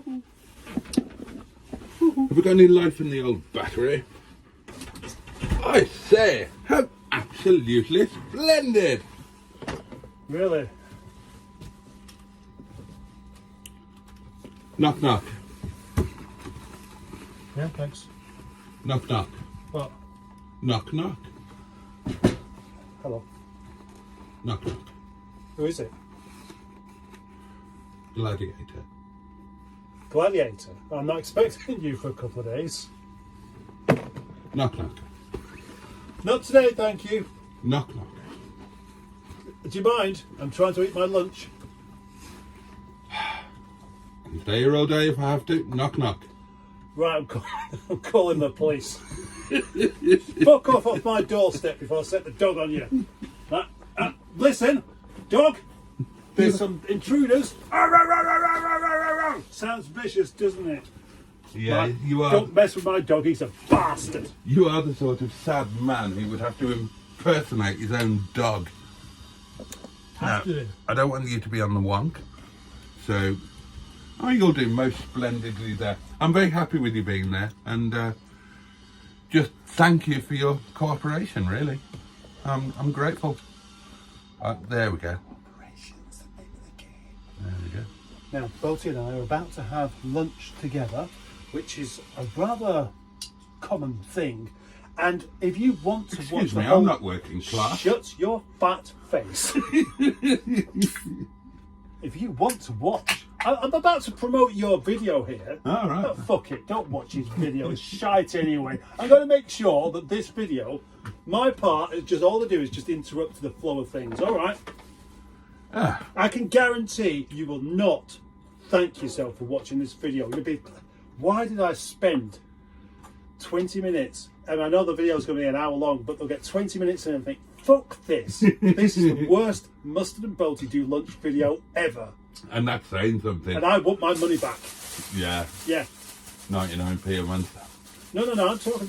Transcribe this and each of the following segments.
we got any life in the old battery? I say, how absolutely splendid! Really? Knock knock. Yeah, thanks. Knock knock. What? Knock knock. Hello. Knock knock. Who is it? Gladiator. Gladiator? I'm not expecting you for a couple of days. Knock knock. Not today, thank you. Knock knock. Do you mind? I'm trying to eat my lunch. Stay here all day if I have to. Knock knock. Right, I'm calling the police. Fuck off my doorstep before I set the dog on you. Listen, dog, there's some intruders. Sounds vicious, doesn't it? Yeah, you are. Don't mess with my dog, he's a bastard. You are the sort of sad man who would have to impersonate his own dog. Now, I don't want you to be on the wonk, so you'll do most splendidly there. I'm very happy with you being there, and just thank you for your cooperation. Really, I'm grateful. There we go. Operation's the name of the game. There we go. Now, Boaty and I are about to have lunch together, which is a rather common thing. And if you want to Excuse watch me, I'm not working class. Shut your fat face. If you want to watch, I'm about to promote your video here. All right. But fuck it, don't watch his video. It's shite anyway. I'm going to make sure that this video, my part is just all to do is just interrupt the flow of things. All right. I can guarantee you will not thank yourself for watching this video. You'll be, why did I spend 20 minutes? And I know the video is going to be an hour long, but they'll get 20 minutes in and think, fuck this. This is the worst Mustard and Boaty do lunch video ever. And that's saying something. And I want my money back. Yeah. Yeah. 99p a month. No. I'm talking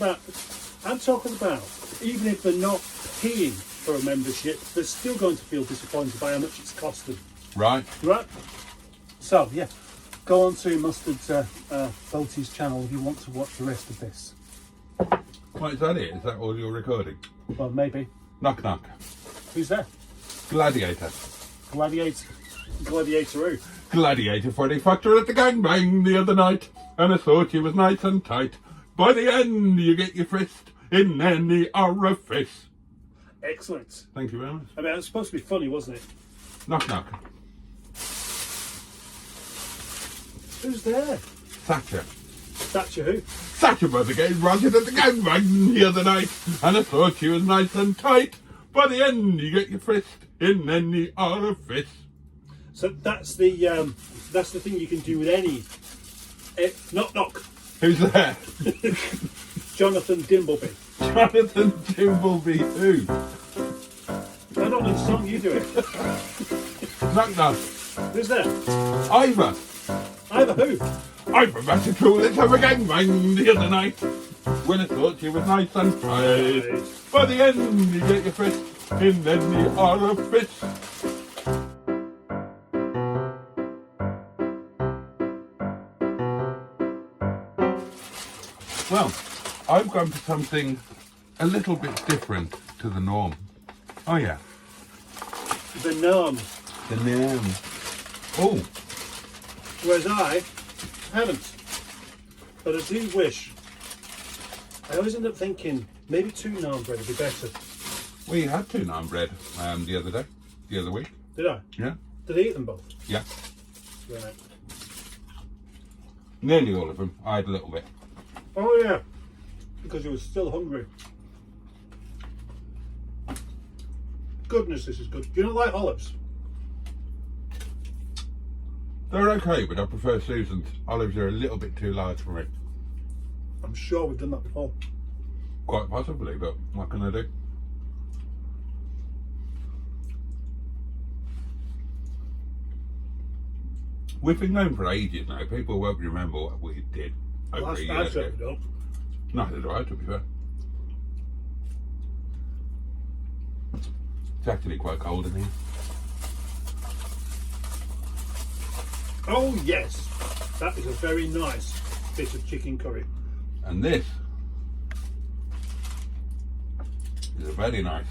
about even if they're not paying for a membership, they're still going to feel disappointed by how much it's cost them. Right. Right? So, yeah. Go on to Mustard's Boaty's channel if you want to watch the rest of this. Well, is that it? Is that all you're recording? Well, maybe. Knock knock. Who's there? Gladiator. Gladiator who? Gladiator for the factor at the gangbang the other night, and I thought you was nice and tight. By the end, you get your fist in any orifice. Excellent. Thank you very much. I mean, it was supposed to be funny, wasn't it? Knock knock. Who's there? Thatcher. Thatcher who? Thatcher was again rotted at the gangbang the other night, and I thought she was nice and tight. By the end, you get your fist in any orifice. So that's the thing you can do with any. Knock knock. Who's there? Jonathan Dimbleby. Jonathan Dimbleby who? I don't know the song, you do it. Knock knock. Who's there? Ivor. Ivor who? Ivor met a toilet of a gangbang the other night, when I thought she was nice and tight. Right. By the end, you get your fist in any orifice. Well, I've gone for something a little bit different to the norm. Oh yeah. The norm. The norm. Oh. Whereas I haven't. But I do wish. I always end up thinking maybe 2 naan bread would be better. We had 2 naan bread the other week. Did I? Yeah. Did I eat them both? Yeah. Right. Nearly all of them. I had a little bit. Oh yeah. Because you were still hungry. Goodness, this is good. Do you not like olives? They're okay, but I prefer Susan's. Olives are a little bit too large for me. I'm sure we've done that before. Quite possibly, but what can I do? We've been known for ages now. People won't remember what we did over a year I ago. certainly don't. Neither do I, to be fair. It's actually quite cold in here. Oh yes. That is a very nice bit of chicken curry. And this is a very nice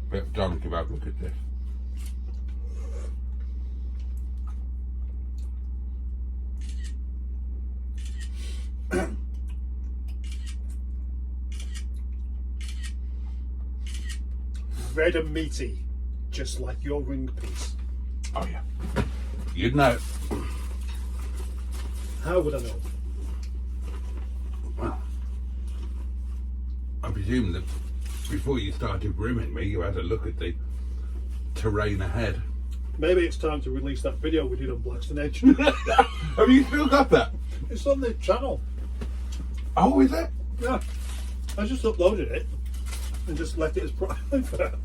bit of doner kebab. Look at this. Red and meaty, just like your ring piece. Oh yeah, you'd know. How would I know? Well, I presume that before you started rimming me, you had a look at the terrain ahead. Maybe it's time to release that video we did on Blackstone Edge. Have you still got that? It's on the channel. Oh, is it? Yeah. I just uploaded it and just left it as private.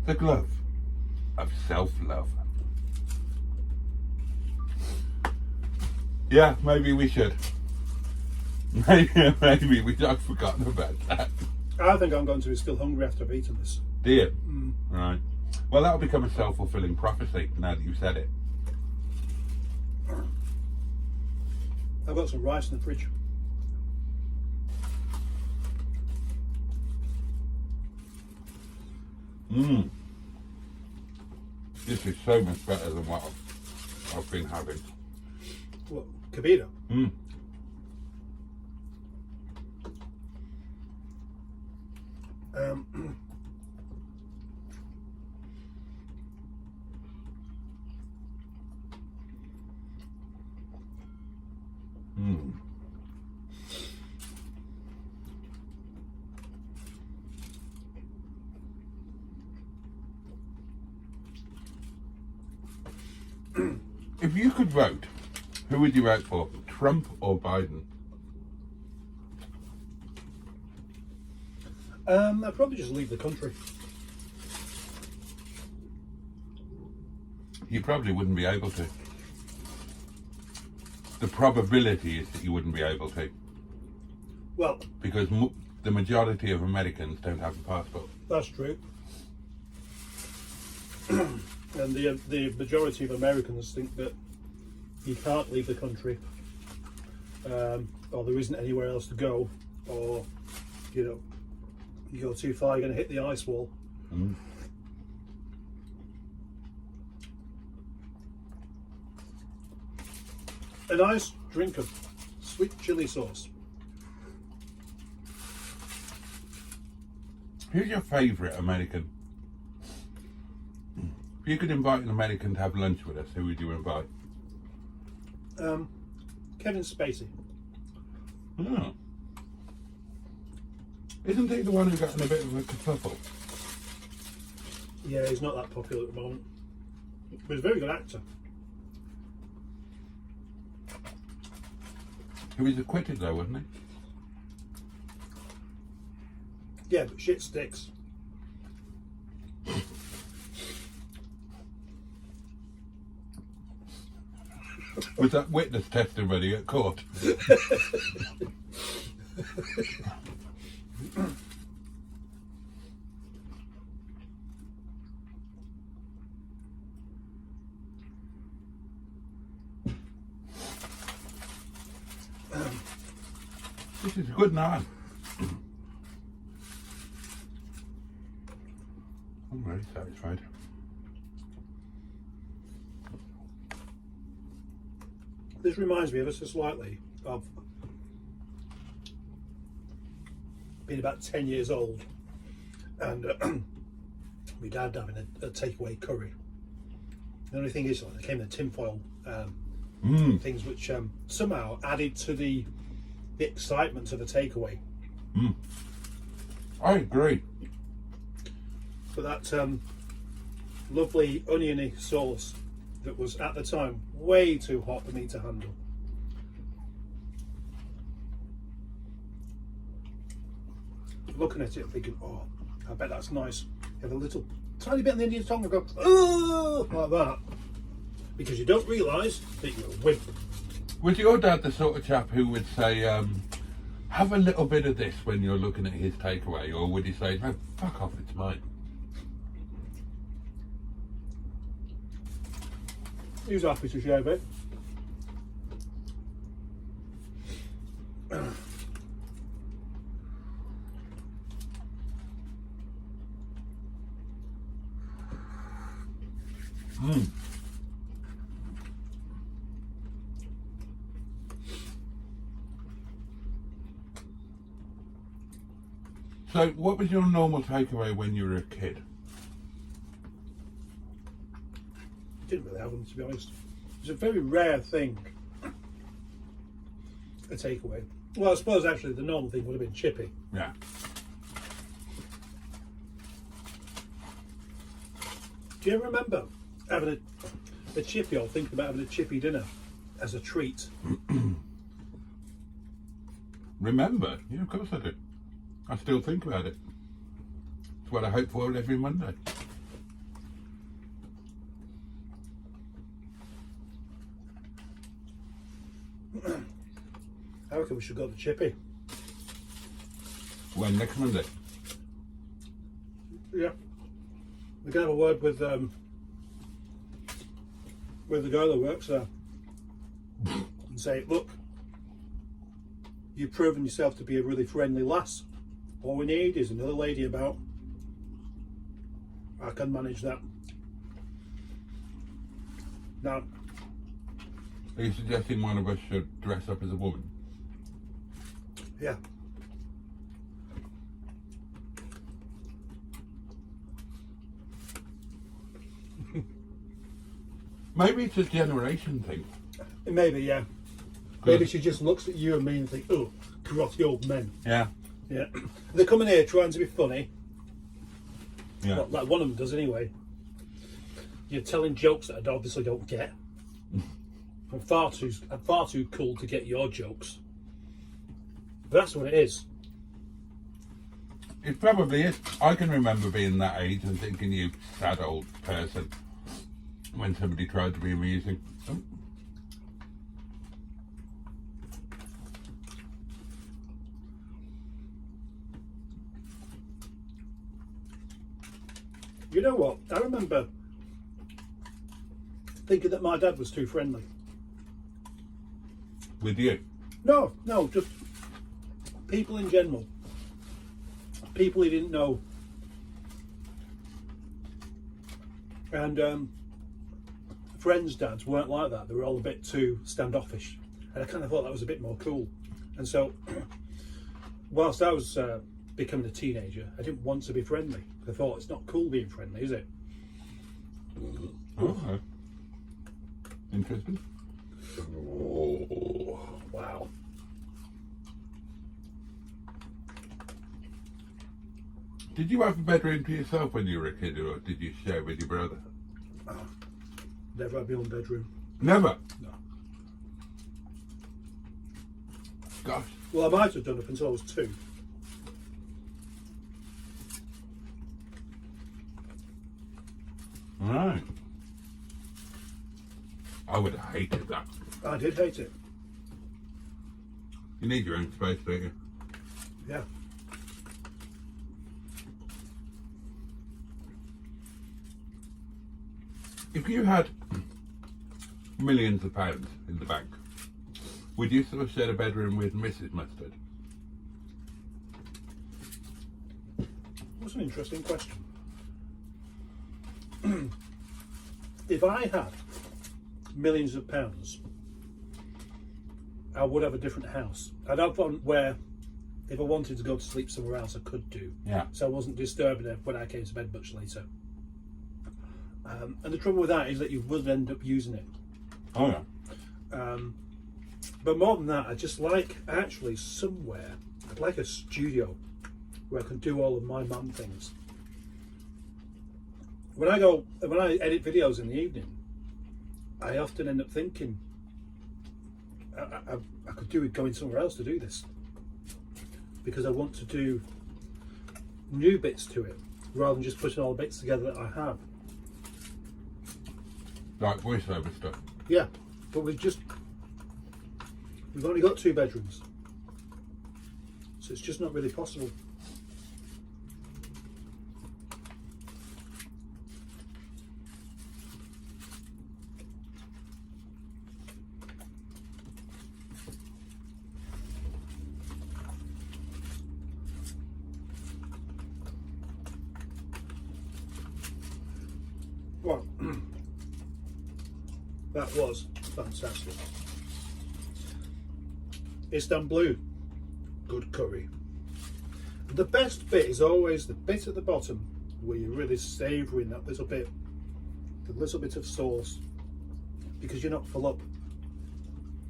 The glove of self-love. Yeah, maybe we should. Maybe we. I've forgotten about that. I think I'm going to be still hungry after I've eaten this. Do you? Right. Well, that'll become a self-fulfilling prophecy now that you've said it. I've got some rice in the fridge. This is so much better than what I've been having. What? Kabida? If you could vote, who would you vote for? Trump or Biden? I'd probably just leave the country. You probably wouldn't be able to. The probability is that you wouldn't be able to. Well, because the majority of Americans don't have a passport. that's true. And the majority of Americans think that you can't leave the country, or there isn't anywhere else to go, or you go too far, you're going to hit the ice wall. A nice drink of sweet chili sauce. Who's your favourite American? If you could invite an American to have lunch with us, who would you invite? Kevin Spacey. Oh. Isn't he the one who got in a bit of a kerfuffle? Yeah, he's not that popular at the moment, but he's a very good actor. He was acquitted though, wasn't he? Yeah, but shit sticks. Was that witness testimony at court? This is a good naan. I'm very satisfied. This reminds me ever so slightly of being about 10 years old and my dad having a takeaway curry. The only thing is, it came in tinfoil things which somehow added to the excitement of a takeaway. I agree. But that lovely oniony sauce that was at the time way too hot for me to handle. Looking at it thinking, oh, I bet that's nice. You have a little tiny bit on the end of your tongue and go, oh, like that. Because you don't realise that you're a wimp. Was your dad the sort of chap who would say, have a little bit of this when you're looking at his takeaway? Or would he say, no, fuck off, it's mine? He's happy to share a bit. So, what was your normal takeaway when you were a kid? Didn't really have them, to be honest. It's a very rare thing, a takeaway. Well, I suppose actually the normal thing would have been chippy. Yeah. Do you ever remember having a chippy or thinking about having a chippy dinner as a treat? Remember? Yeah, of course I do. I still think about it. It's what I hope for every Monday. I reckon we should go to chippy. When, next Monday? Yeah. We can have a word with the girl who works there and say, look, you've proven yourself to be a really friendly lass. All we need is another lady about. I can manage that. Now, Are you suggesting one of us should dress up as a woman? yeah. Maybe it's a generation thing. Maybe, yeah. Maybe she just looks at you and me and think, oh, grotty old men. Yeah. Yeah. They're coming here trying to be funny. Yeah. Well, like one of them does anyway. You're telling jokes that I obviously don't get. I'm far too cool to get your jokes. But that's what it is. It probably is. I can remember being that age and thinking, you sad old person, when somebody tried to be amusing. Oh. You know what? I remember thinking that my dad was too friendly. With you? No, just people in general. People he didn't know. And friends' dads weren't like that. They were all a bit too standoffish. And I kind of thought that was a bit more cool. And so, whilst I was becoming a teenager, I didn't want to be friendly. I thought it's not cool being friendly, is it? Okay. Interesting. Oh, wow. Did you have a bedroom to yourself when you were a kid, or did you share with your brother? Never had my own bedroom. Never? No. Gosh. Well, I might have done up until I was 2. Right. I would have hated that. I did hate it. You need your own space, don't you? Yeah. If you had millions of pounds in the bank, would you still share a bedroom with Mrs. Mustard? That's an interesting question. If I had millions of pounds, I would have a different house. I'd have one where, if I wanted to go to sleep somewhere else, I could do. Yeah. So I wasn't disturbing her when I came to bed much later. And the trouble with that is that you would end up using it. Oh, yeah. But more than that, I just like actually somewhere, I'd like a studio where I can do all of my mum things. When I edit videos in the evening, I often end up thinking I could do with going somewhere else to do this, because I want to do new bits to it rather than just putting all the bits together that I have. Like voiceover stuff. Yeah, but we've only got 2 bedrooms, so it's just not really possible. Well, that was fantastic. Istanbul, good curry. The best bit is always the bit at the bottom where you're really savouring that little bit, the little bit of sauce, because you're not full up.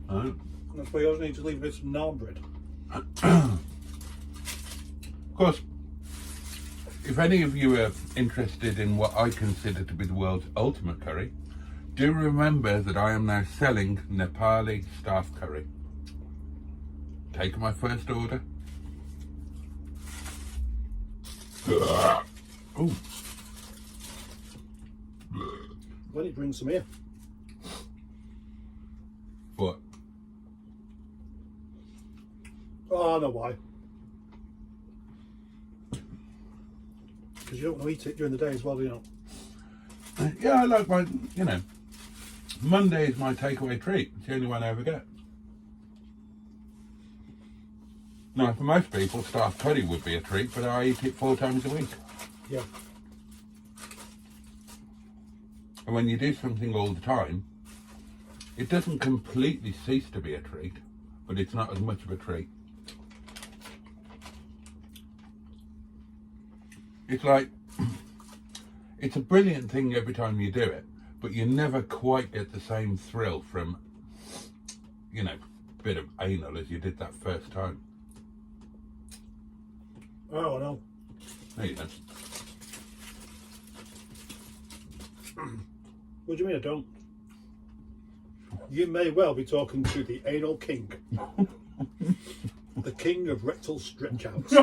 Oh. That's why you always need to leave a bit of naan bread. Of course, if any of you are interested in what I consider to be the world's ultimate curry, do remember that I am now selling Nepali staff curry. Take my first order. Ooh. Why don't you bring some here? What? Oh, I know why. Because you don't want to eat it during the day as well, do you not? Yeah, I like my, Monday is my takeaway treat. It's the only one I ever get. Now, for most people, staff curry would be a treat, but I eat it 4 times a week. Yeah. And when you do something all the time, it doesn't completely cease to be a treat, but it's not as much of a treat. It's like, it's a brilliant thing every time you do it, but you never quite get the same thrill from, a bit of anal as you did that first time. Oh, I know. There you go. What do you mean I don't? You may well be talking to the anal king. The king of rectal stretch outs. I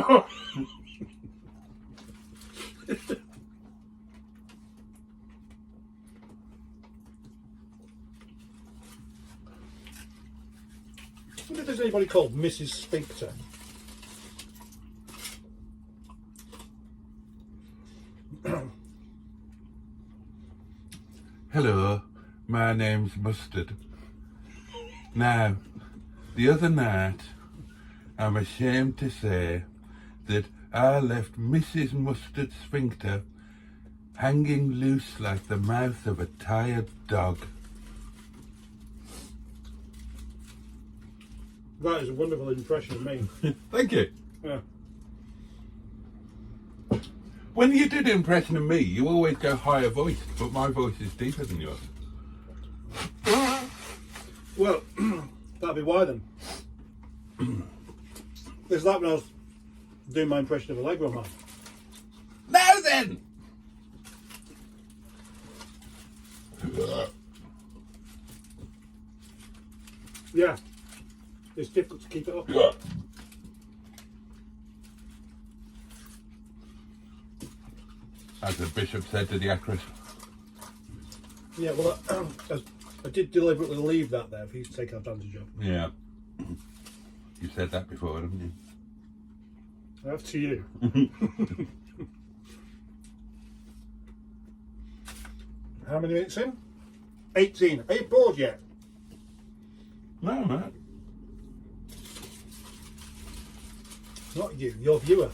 wonder if there's anybody called Mrs. Sphincter. Hello, my name's Mustard. Now, the other night, I'm ashamed to say that I left Mrs. Mustard Sphincter hanging loose like the mouth of a tired dog. That is a wonderful impression of me. Thank you. Yeah. When you do the impression of me, you always go higher voice, but my voice is deeper than yours. Well, that'd be why then. It's like when I was doing my impression of a Lego man. Now then! Yeah. It's difficult to keep it up. As the bishop said to the actress. Yeah, well, I did deliberately leave that there for you to take advantage of. Yeah. You've said that before, haven't you? I have to you. How many minutes in? 18. Are you bored yet? No, man. Not you, your viewer.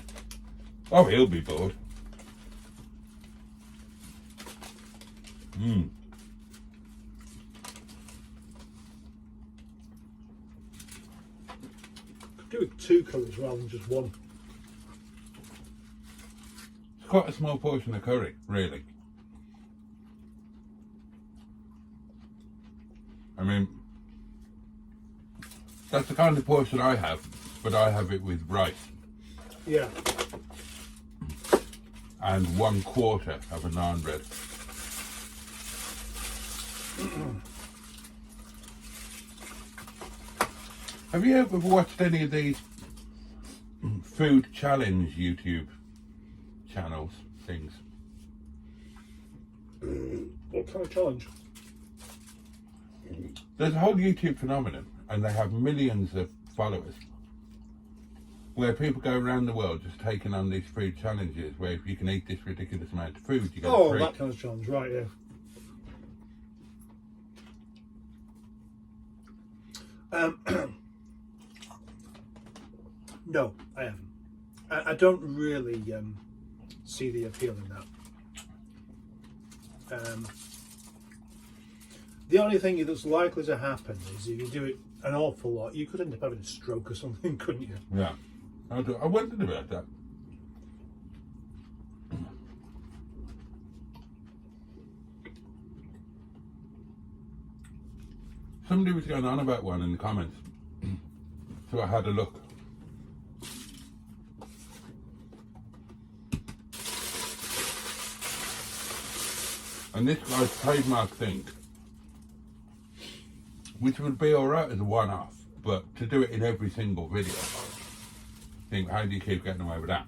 Oh, he'll be bored. Mm. Could do with 2 curries rather than just 1. It's quite a small portion of curry, really. I mean, that's the kind of portion I have, but I have it with rice. Yeah. And 1/4 of a naan bread. Have you ever watched any of these food challenge YouTube channels, things? What kind of challenge? There's a whole YouTube phenomenon, and they have millions of followers, where people go around the world just taking on these food challenges, where if you can eat this ridiculous amount of food, you get a treat. That kind of challenge, right, yeah. No, I haven't. I don't really see the appeal in The only thing that's likely to happen is if you do it an awful lot, you could end up having a stroke or something, couldn't you? Yeah. I wondered about that. Somebody was going on about one in the comments, so I had a look. And this guy's trademark thing, which would be alright as a one-off, but to do it in every single video, think, how do you keep getting away with that?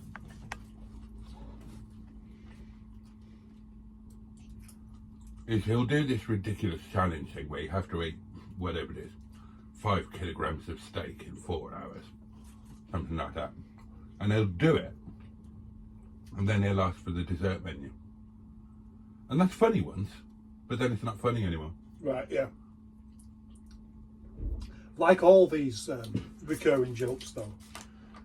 Is he'll do this ridiculous challenge thing where you have to eat whatever it is, 5 kilograms of steak in 4 hours, something like that, and he'll do it, and then he'll ask for the dessert menu, and that's funny once, but then it's not funny anymore. Right, yeah. Like all these recurring jokes, though,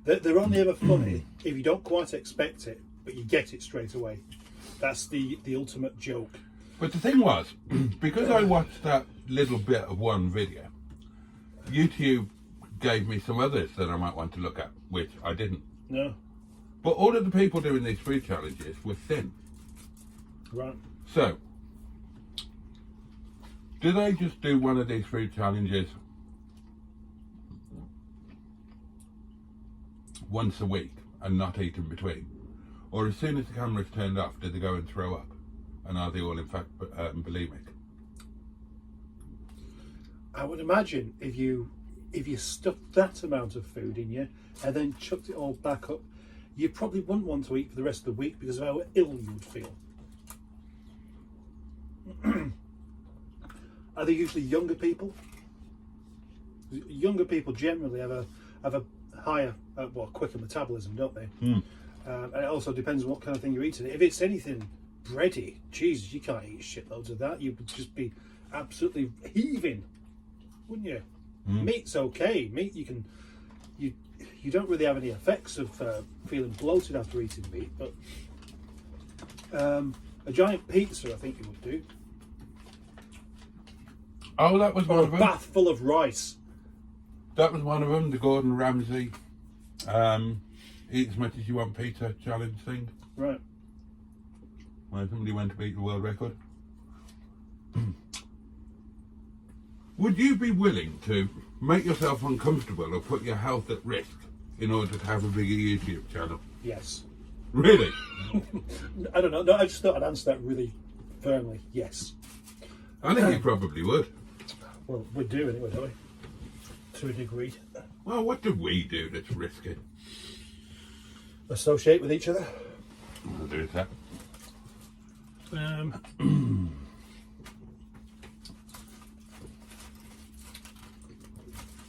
they're only ever funny if you don't quite expect it, but you get it straight away. That's the ultimate joke. But the thing was, because I watched that little bit of one video, YouTube gave me some others that I might want to look at, which I didn't. No. But all of the people doing these food challenges were thin. Right. So, do they just do one of these food challenges once a week and not eat in between? Or as soon as the camera's turned off, do they go and throw up? And are they all in fact bulimic? I would imagine if you stuffed that amount of food in you and then chucked it all back up, you probably wouldn't want to eat for the rest of the week because of how ill you would feel. Are they usually younger people? Younger people generally have a higher, quicker metabolism, don't they? Mm. And it also depends on what kind of thing you're eating. If it's anything bready, Jesus, you can't eat shitloads of that. You would just be absolutely heaving, wouldn't you? Mm. Meat's okay. Meat, you don't really have any effects of feeling bloated after eating meat, but a giant pizza, I think you would do. Oh, that was one Or a of them. bath full of rice. That was one of them, the Gordon Ramsay eat as much as you want pizza challenge thing. Right. Where somebody went to beat the world record. Would you be willing to make yourself uncomfortable or put your health at risk in order to have a bigger YouTube channel? Yes. Really? I don't know. No, I just thought I'd answer that really firmly. Yes. I think you probably would. Well, we do anyway, don't we? To a degree. Well, what do we do that's risky? Associate with each other. Well, there's that.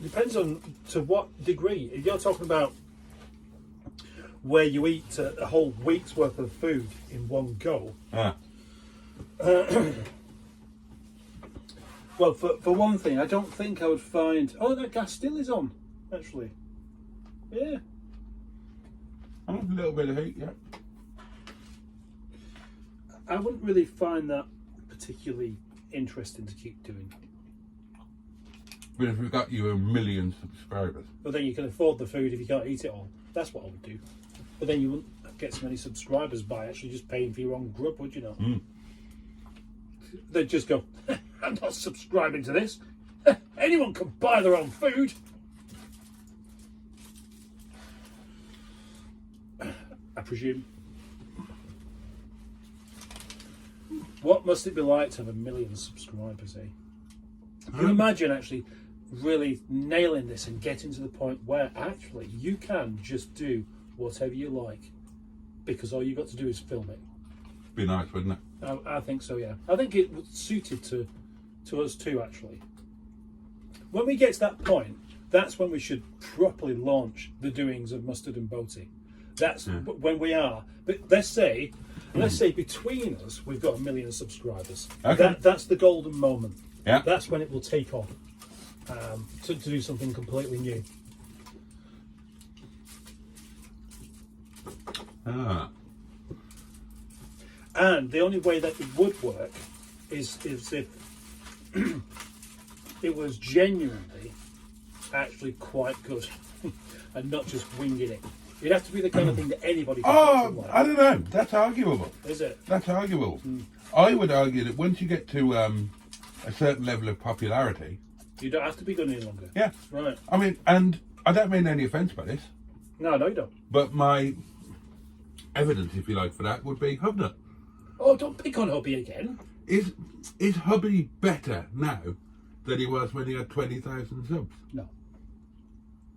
Depends on to what degree. If you're talking about where you eat a whole week's worth of food in one go. Well, for one thing, I don't think I would find... Oh, that gas still is on, actually. Yeah. I have a little bit of heat, yeah. I wouldn't really find that particularly interesting to keep doing. But if we've got you 1 million subscribers. But then you can afford the food if you can't eat it all. That's what I would do. But then you wouldn't get so many subscribers by actually just paying for your own grub, would you know? Mm. They'd just go, I'm not subscribing to this. Anyone can buy their own food. I presume. What must it be like to have 1 million subscribers, eh? Can you imagine actually really nailing this and getting to the point where actually you can just do whatever you like because all you've got to do is film it? Be nice, wouldn't it? I think so, yeah. I think it was suited to us too, actually. When we get to that point, that's when we should properly launch the doings of Mustard and Boaty. That's when we are. But let's say between us, we've got 1 million subscribers. Okay. That's the golden moment. Yeah. That's when it will take off to do something completely new. And the only way that it would work is if it was genuinely actually quite good and not just winging it. It'd have to be the kind of thing that anybody can Oh, I don't know. That's arguable. Is it? That's arguable. I would argue that once you get to a certain level of popularity... You don't have to be good any longer. Yeah. Right. I mean, and I don't mean any offence by this. No, you don't. But my evidence, if you like, for that would be Hubner. Oh, don't pick on Hubby again. Is Hubby better now than he was when he had 20,000 subs? No.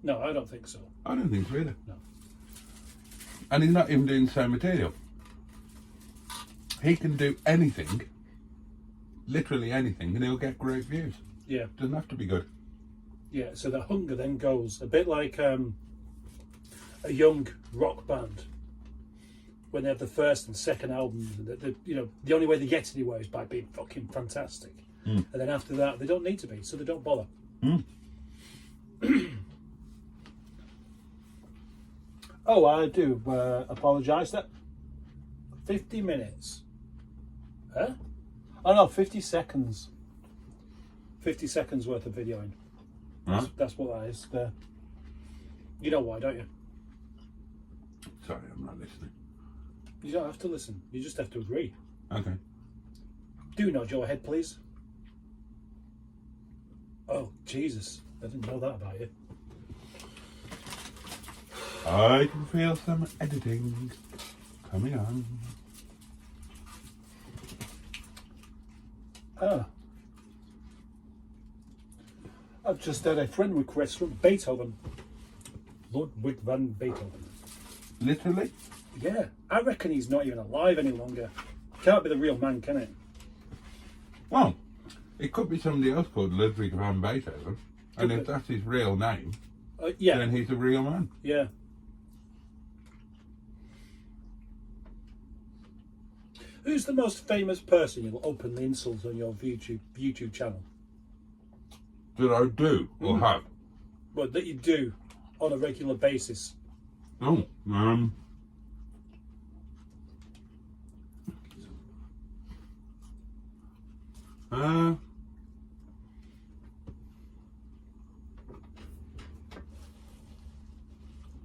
No, I don't think so. I don't think so either. No. And he's not even doing the same material. He can do anything, literally anything, and he'll get great views. Yeah. Doesn't have to be good. Yeah, so the hunger then goes a bit like a young rock band when they have the first and second albums. The only way they get anywhere is by being fucking fantastic. And then after that, they don't need to be, so they don't bother. Oh, I do apologise. That 50 minutes. Huh? Oh no, 50 seconds. 50 seconds worth of videoing. That's what that is there. You know why, don't you? Sorry, I'm not listening. You don't have to listen. You just have to agree. Okay. Do nod your head, please. Oh, Jesus. I didn't know that about you. I can feel some editing coming on. I've just had a friend request from Beethoven. Ludwig van Beethoven. Literally? Yeah. I reckon he's not even alive any longer. Can't be the real man, can it? Well, it could be somebody else called Ludwig van Beethoven. And if that's his real name, yeah. then he's a real man. Yeah. Who's the most famous person you'll openly insult on your YouTube channel? That I do or have? Well, that you do on a regular basis. Oh,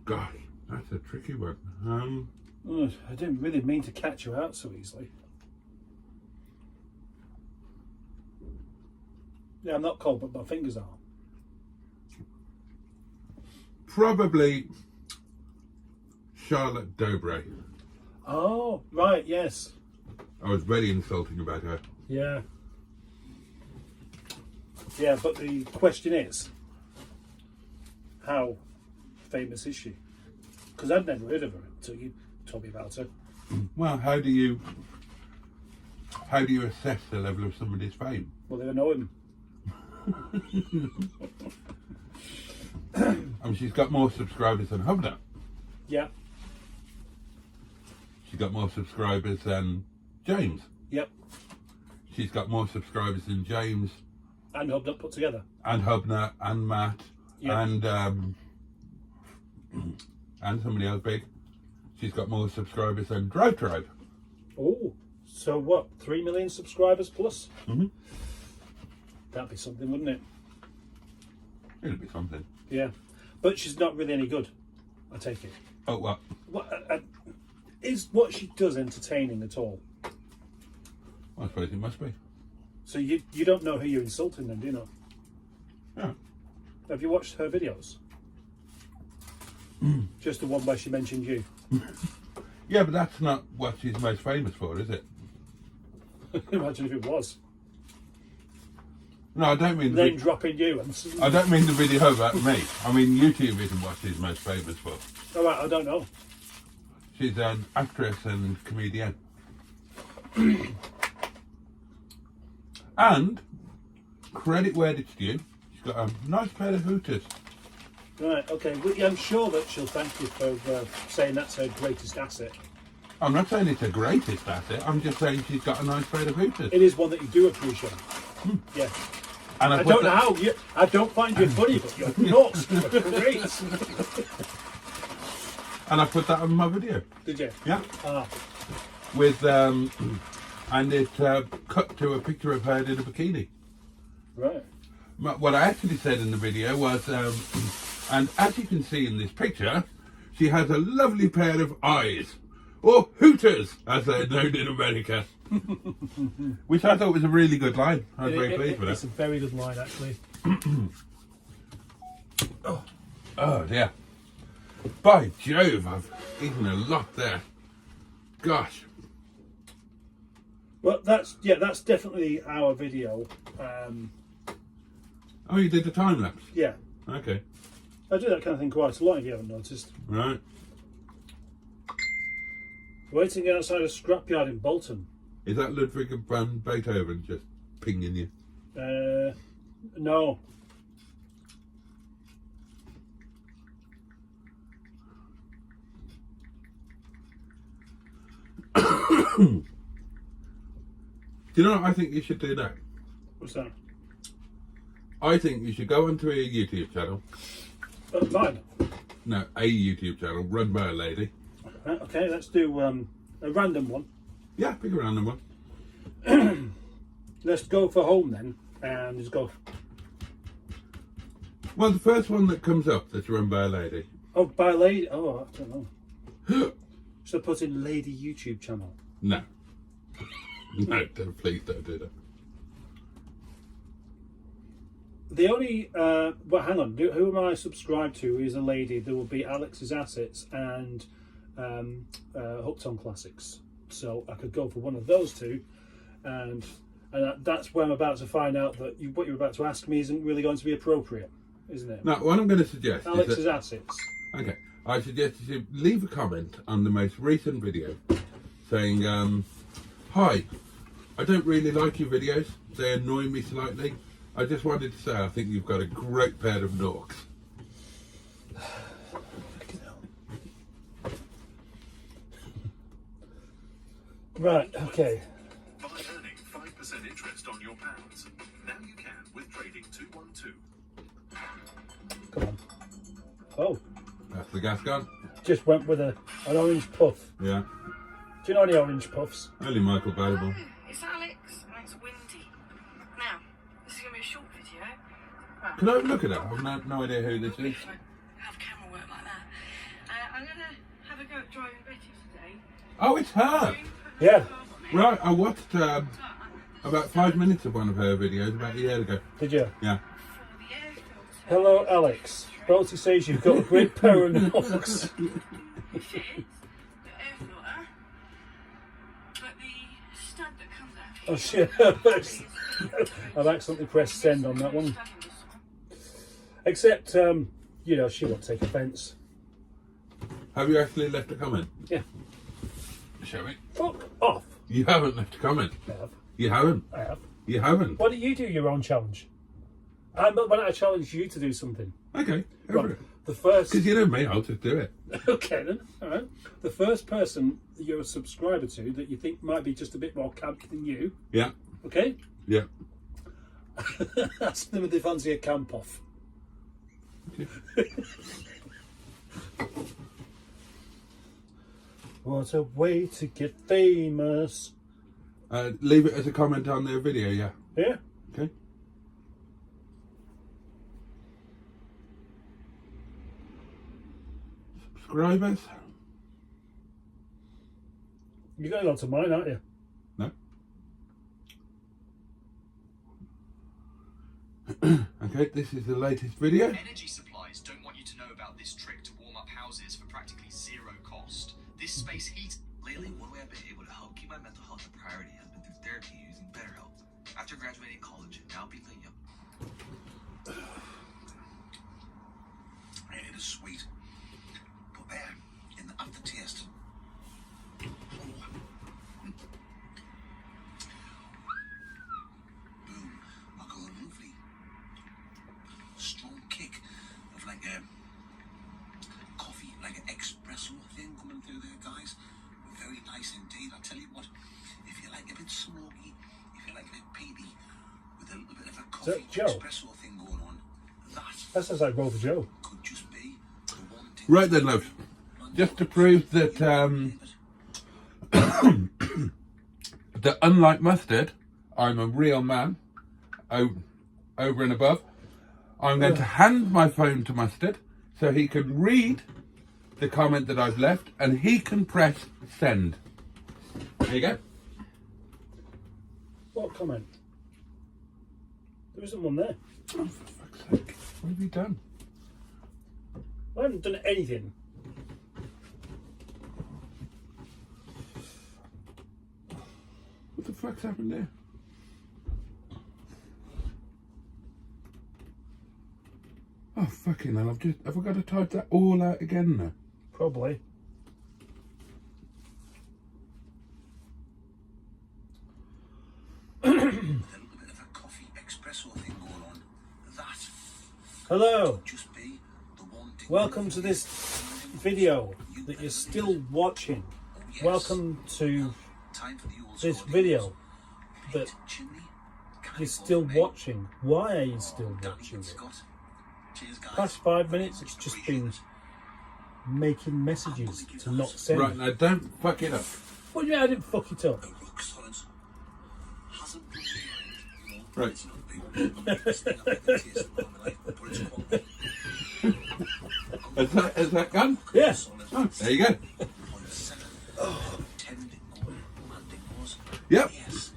gosh, that's a tricky one. I didn't really mean to catch you out so easily. Yeah, I'm not cold, but my fingers are. Probably Charlotte Dobre. Oh, right, yes. I was very insulting about her. Yeah. Yeah, but the question is, how famous is she? Because I'd never heard of her until you told me about her. Well, how do you assess the level of somebody's fame? Well, they don't know him. She's got more subscribers than Hubner. Yeah. She's got more subscribers than James. Yep. She's got more subscribers than James. And Hubner put together. And Hubner and Matt. Yep. And somebody else big. She's got more subscribers than Drive. Oh, so what? 3 million subscribers plus? Mm-hmm. That'd be something, wouldn't it? It'll be something. Yeah. But she's not really any good, I take it. Oh, what? Is what she does entertaining at all? I suppose it must be. So you don't know who you're insulting then, do you know? Yeah. Have you watched her videos? Just the one where she mentioned you. Yeah, but that's not what she's most famous for, is it? Imagine if it was. No, I don't mean name dropping you. I don't mean the video about me. I mean YouTube isn't what she's most famous for. All right, I don't know. She's an actress and comedian. And credit where it's due, she's got a nice pair of hooters. Right, okay. Well, yeah, I'm sure that she'll thank you for saying that's her greatest asset. I'm not saying it's her greatest asset, I'm just saying she's got a nice pair of hooters. It is one that you do appreciate. Yeah. And I don't know how. I don't find you funny, but you're nuts. You're great. And I put that on my video. Did you? Yeah. with and it cut to a picture of her in a bikini. Right. What I actually said in the video was, and as you can see in this picture, she has a lovely pair of eyes, or hooters, as they're known in America. Which I thought was a really good line. I was very pleased with it. It's a very good line, actually. Oh dear. By Jove, I've eaten a lot there. Gosh. Well, that's definitely our video. Oh, you did the time lapse? Yeah. Okay. I do that kind of thing quite a lot if you haven't noticed. Right. Waiting outside a scrapyard in Bolton. Is that Ludwig van Beethoven just pinging you? No. Do you know what I think you should do now? What's that? I think you should go onto a YouTube channel. Mine? No, a YouTube channel run by a lady. Okay, let's do a random one. Yeah, pick a random one. Let's go for home then, and just go. Well, the first one that comes up that's run by a lady. Oh, by a lady? Oh, I don't know. Should I put in lady YouTube channel? No. No, please don't do that. The only, well, hang on, who am I subscribed to is a lady. There will be Alex's Assets and Hooked on Classics. So I could go for one of those two, and that's where I'm about to find out that what you're about to ask me isn't really going to be appropriate, isn't it? Now, what I'm going to suggest Alex's is that, Assets. Okay, I suggest you should leave a comment on the most recent video saying, hi, I don't really like your videos. They annoy me slightly. I just wanted to say I think you've got a great pair of norks. Right, okay. By earning 5% interest on your pounds, now you can with trading 212. Come on. Oh, That's the gas gun. just went with an orange puff. Yeah. Do you know any orange puffs? Only Michael Babel. It's Alex, and it's windy. Now, this is going to be a short video. Right. Can I have a look at that? I've no idea who this is. Have camera work like that. I'm going to have a go at driving Betty today. Oh, it's her. Yeah. Right, I watched about 5 minutes of one of her videos about a year ago. Did you? Yeah. Hello, Alex. Boaty says you've got a great pair of norks. The air filter, but the stud that comes out. Oh shit! I've accidentally pressed send on that one. Except, you know, she won't take offence. Have you actually left a comment? Yeah. Show me. Fuck off. You haven't left a comment. I have. You haven't. I have. You haven't. Why don't you do your own challenge? Why don't I challenge you to do something? Okay, go for Right. it. The first. Because you know me, I'll just do it. Okay then. All right. The first person that you're a subscriber to that you think might be just a bit more camp than you. Yeah. Okay. Yeah. Ask them if they fancy a camp off. What a way to get famous. Leave it as a comment on their video, yeah. Yeah. Okay. Subscribers? You're going on to mine, aren't you? No. Okay, this is the latest video. Energy supplies don't want you to know about this trick to warm up houses for practically zero cost. This space heat. Lately, one way I've been able to help keep my mental health a priority has been through therapy using BetterHelp. After graduating college and now being a young. It is sweet, but there, in the aftertaste. Boom, like a lovely, strong kick of like a coffee, like an espresso thing coming through there, guys. Very nice indeed. I tell you what, if you like a bit smoky, if you like a bit peaty, with a little bit of a coffee Joe? espresso thing going on, That sounds like Rover Joe. could just be the one thing. Right then, love. Just to prove that that unlike Mustard, I'm a real man, over and above. I'm going to hand my phone to Mustard so he can read the comment that I've left and he can press send. There you go. What comment? There isn't one there. Oh, for fuck's sake. What have you done? I haven't done anything. What the fuck's happened there? Oh, fucking hell, have I got to type that all out again now? Probably. A little bit of a coffee espresso thing going on. That Hello. could just be the one thing. Welcome to this video that you're still watching. Welcome to Time for the old this school video heroes. that Chimney, you're still watching. Why are you still watching it? Scott. Cheers, guys. Past 5 minutes, it's just been making messages to not send. Right, now don't fuck it up. What do you mean I didn't fuck it up? A rock solid hasn't been behind, Right. It's not big. It's been a big taste of Marmalade, but it's quality. Has that gone? Yeah. Oh, there you go. 0.7. 10 didn't go, and it was. Yep. Yes.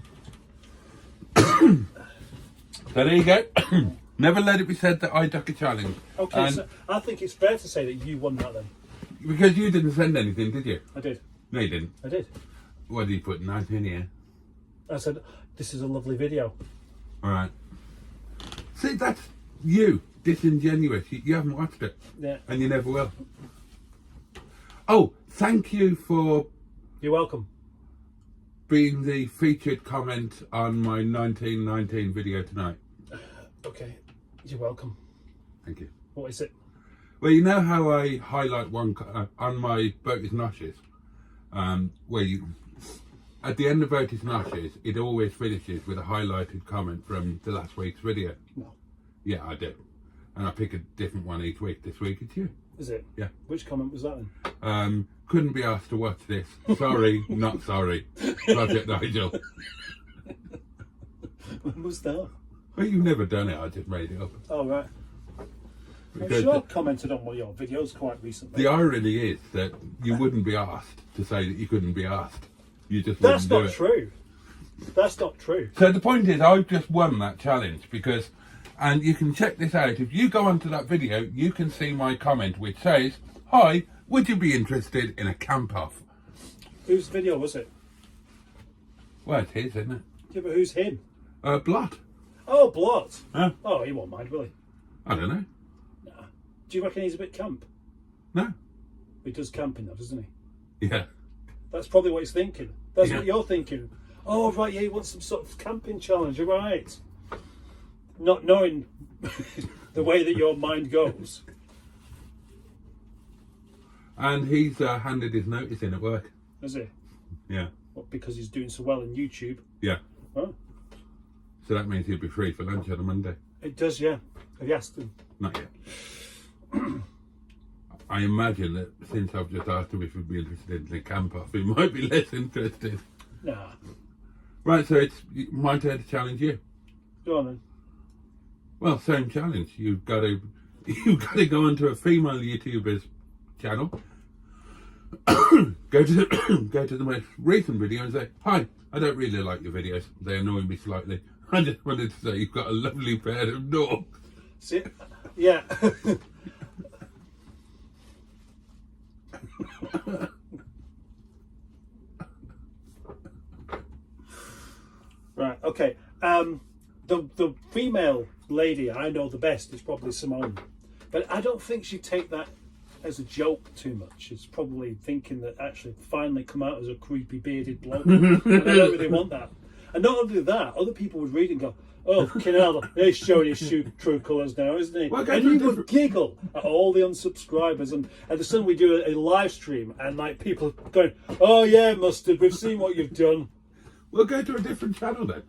So there you go. Never let it be said that I duck a challenge. Okay, And- so I think it's fair to say that you won that then. Because you didn't send anything, did you? I did. No, you didn't. I did. What did you put? 9 in here. I said, this is a lovely video. All right. See, that's you, disingenuous. You haven't watched it, Yeah. and you never will. Oh, thank you for You're welcome. being the featured comment on my 1919 video tonight. Okay. You're welcome. Thank you. What is it? Well, you know how I highlight one on my Boaty's Noshes, where you, at the end of Boaty's Noshes, it always finishes with a highlighted comment from the last week's video. No. Yeah, I do. And I pick a different one each week. This week it's you. Is it? Yeah. Which comment was that then? Couldn't be asked to watch this. Sorry, not sorry. Project Nigel. When was that? Well, you've never done it. I just made it up. Oh, right. I'm Because sure I commented on one of your videos quite recently. the irony is that you wouldn't be asked to say that you couldn't be asked. You just That's wouldn't not do it. true. That's not true. So the point is, I've just won that challenge because, and you can check this out. If you go onto that video, you can see my comment which says, "Hi, would you be interested in a camp off?" Whose video was it? Well, it's his, isn't it? Yeah, but who's him? Blot. Oh, Blot. Huh? Oh, he won't mind, will he? I don't know. Nah. Do you reckon he's a bit camp? No. He does camping though, doesn't he? Yeah. That's probably what he's thinking. That's Yeah. what you're thinking. Oh, right, yeah, he wants some sort of camping challenge, you're right. Not knowing the way that your mind goes. And he's handed his notice in at work. Is he? Yeah. What, because he's doing so well on YouTube? Yeah. Oh, So that means he'll be free for lunch on a Monday. it does, yeah. Have you asked him? Not yet. I imagine that since I've just asked him if he'd be interested in the camp off, he might be less interested. Nah. Right, so it's my turn to challenge you. Go on then. Well, same challenge. You've got to go onto a female YouTuber's channel, go to the most recent video and say, "Hi, I don't really like your videos. They annoy me slightly. I just wanted to say you've got a lovely pair of dogs." See? Yeah. Right, okay. The female lady I know the best is probably Simone. But I don't think she'd take that as a joke too much. She's probably thinking that actually finally come out as a creepy bearded bloke. And I don't really want that. And not only that, other people would read and go, "Oh, Canelo, he's showing his true colours now, isn't he?" Well, and he would giggle at all the unsubscribers. And the sudden we do a live stream and like people going, "Oh yeah, Mustard, we've seen what you've done." Well, go to a different channel then.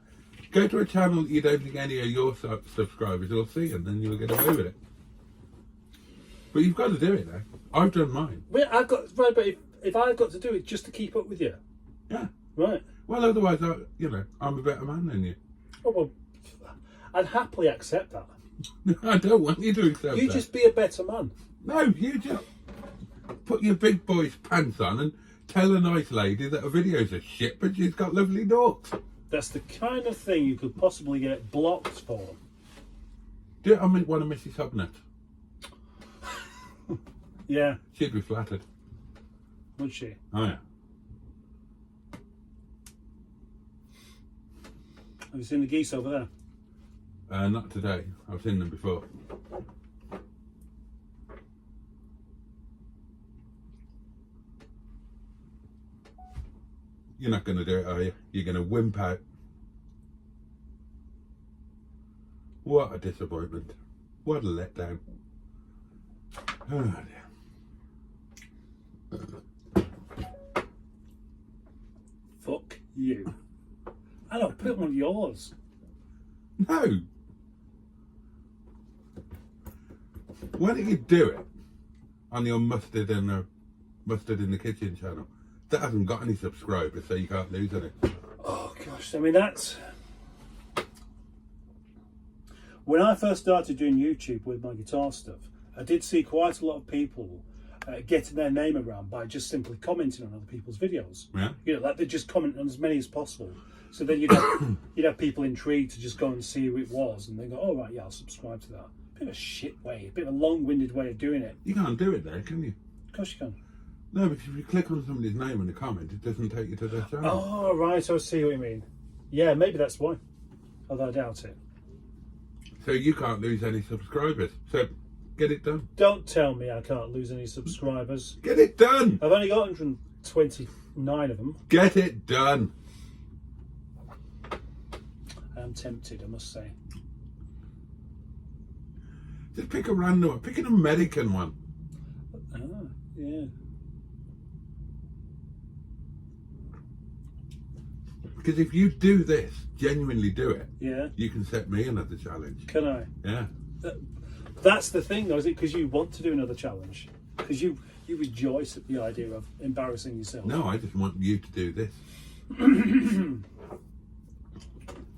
Go to a channel you don't think any of your subscribers will see, and then you'll get away with it. But you've got to do it now. I've done mine. But I've got right, but if I've got to do it just to keep up with you, Yeah. Right. Well, otherwise, I'm a better man than you. Oh, well, I'd happily accept that. I don't want you to accept You that. just be a better man. No, you just put your big boy's pants on and tell a nice lady that her videos are shit, but she's got lovely dogs. That's the kind of thing you could possibly get blocked for. Do I mean one of Mrs. Hubnet? Yeah, She'd be flattered. would she? Oh yeah. Have you seen the geese over there? Not today. I've seen them before. You're not going to do it, are you? You're going to wimp out. What a disappointment. What a letdown. Oh dear. Fuck you. I don't put one of yours. No. Why don't you do it on your mustard in the kitchen channel? That hasn't got any subscribers, so you can't lose any. Oh gosh, I mean that's... When I first started doing YouTube with my guitar stuff, I did see quite a lot of people getting their name around by just simply commenting on other people's videos. Yeah. You know, like they just comment on as many as possible. So then you'd have people intrigued to just go and see who it was, and they go, "Oh right, yeah, I'll subscribe to that." A bit of a shit way, a bit of a long-winded way of doing it. You can't do it there, can you? Of course you can. No, but if you click on somebody's name in the comment, it doesn't take you to their channel. Oh right, I see what you mean. Yeah, maybe that's why. Although I doubt it. So you can't lose any subscribers. So get it done. Don't tell me I can't lose any subscribers. Get it done. I've only got 129 of them. Get it done. I'm tempted, I must say. Just pick a random one. Pick an American one. Ah, yeah. Because if you do this, genuinely do it, Yeah. you can set me another challenge. Can I? Yeah. That's the thing, though, is it? Because you want to do another challenge. Because you rejoice at the idea of embarrassing yourself. No, I just want you to do this.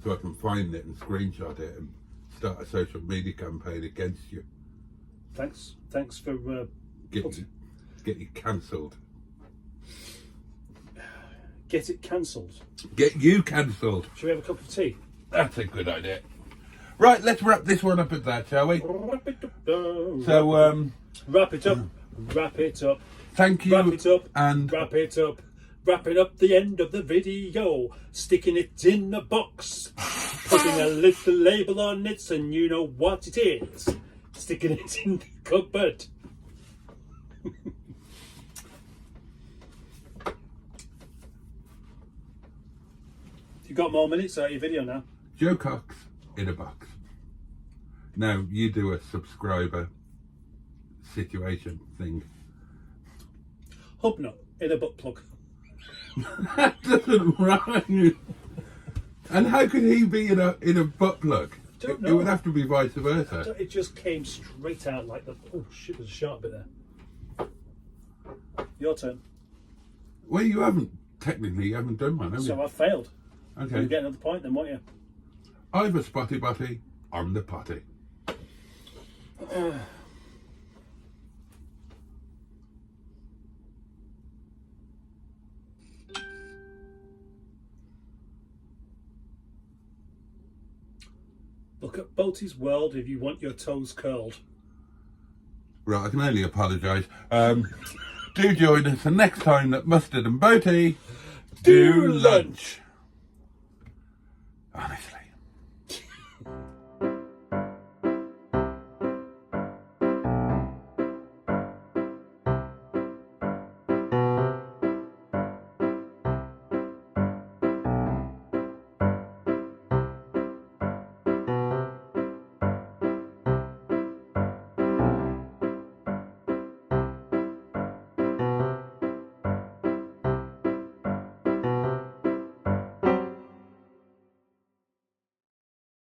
So I can find it and screenshot it and start a social media campaign against you. Thanks for Get you cancelled. get it cancelled. Get you cancelled. Should we have a cup of tea? That's a good idea. Right, let's wrap this one up at that, shall we? Wrap it up. So, Wrap it up. Wrap it up. thank you. Wrap it up. And Wrap it up. Wrapping up the end of the video. Sticking it in a box. Putting a little label on it so you know what it is. Sticking it in the cupboard. You've got more minutes out of your video now. Joe Cox in a box. Now, you do a subscriber situation thing. Hubnut in a butt plug. That doesn't rhyme. And how could he be in a butt plug? Don't It know. would have to be vice versa. It just came straight out like the... Oh shit, there's a sharp bit there. Your turn. Well, you haven't done one, have you? So I failed. Okay. You get another point then, won't you? I've a spotty butty on the potty. Look at Boaty's world if you want your toes curled. Right, I can only apologise. Do join us the next time that Mustard and Boaty do lunch. Honestly.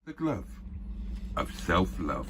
The glove of self-love.